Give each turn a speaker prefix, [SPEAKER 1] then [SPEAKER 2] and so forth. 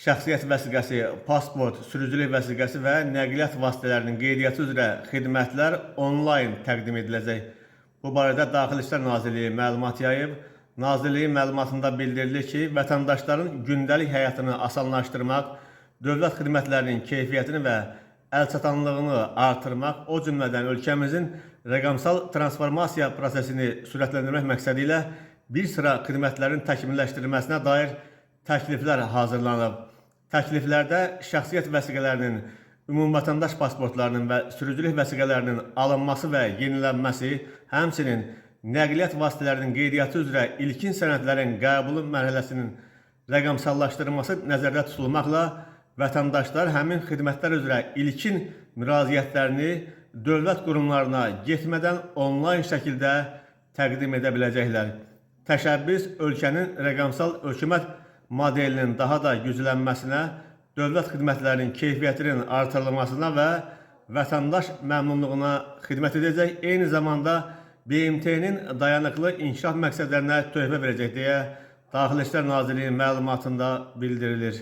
[SPEAKER 1] şəxsiyyət vəsiqəsi, pasport, sürücülük vəsiqəsi və nəqliyyat vasitələrinin qeydiyyatı üzrə xidmətlər onlayn təqdim ediləcək. Bu barədə Daxili İşlər Nazirliyi məlumat yayıb. Nazirliyin məlumatında bildirilir ki, vətəndaşların gündəlik həyatını asanlaşdırmaq, dövlət xidmətlərinin keyfiyyətini və əlçatanlığını artırmaq, o cümlədən ölkəmizin rəqəmsal transformasiya prosesini sürətləndirmək məqsədi ilə bir sıra xidmətlərin təkmilləşdirilməsinə dair təkliflər hazırlanıb. Təkliflərdə şəxsiyyət vəsiqələrinin, ümumvətəndaş pasportlarının və sürücülük vəsiqələrinin alınması və yenilənməsi, həmçinin nəqliyyat vasitələrinin qeydiyyatı üzrə ilkin sənədlərin qəbulu mərhələsinin rəqəmsallaşdırılması nəzərdə tutulmaqla vətəndaşlar həmin xidmətlər üzrə ilkin müraciətlərini dövlət qurumlarına getmədən onlayn şəkildə təqdim edə biləcəklər. Təşəbbüs ölkənin rəqəmsal hökumət modelinin daha da güclənməsinə, dövlət xidmətlərinin keyfiyyətinin artırılmasına və vətəndaş məmnunluğuna xidmət edəcək, eyni zamanda BMT-nin dayanıqlı inkişaf məqsədlərinə töhfə verəcək deyə Daxili İşlər Nazirliyinin məlumatında bildirilir.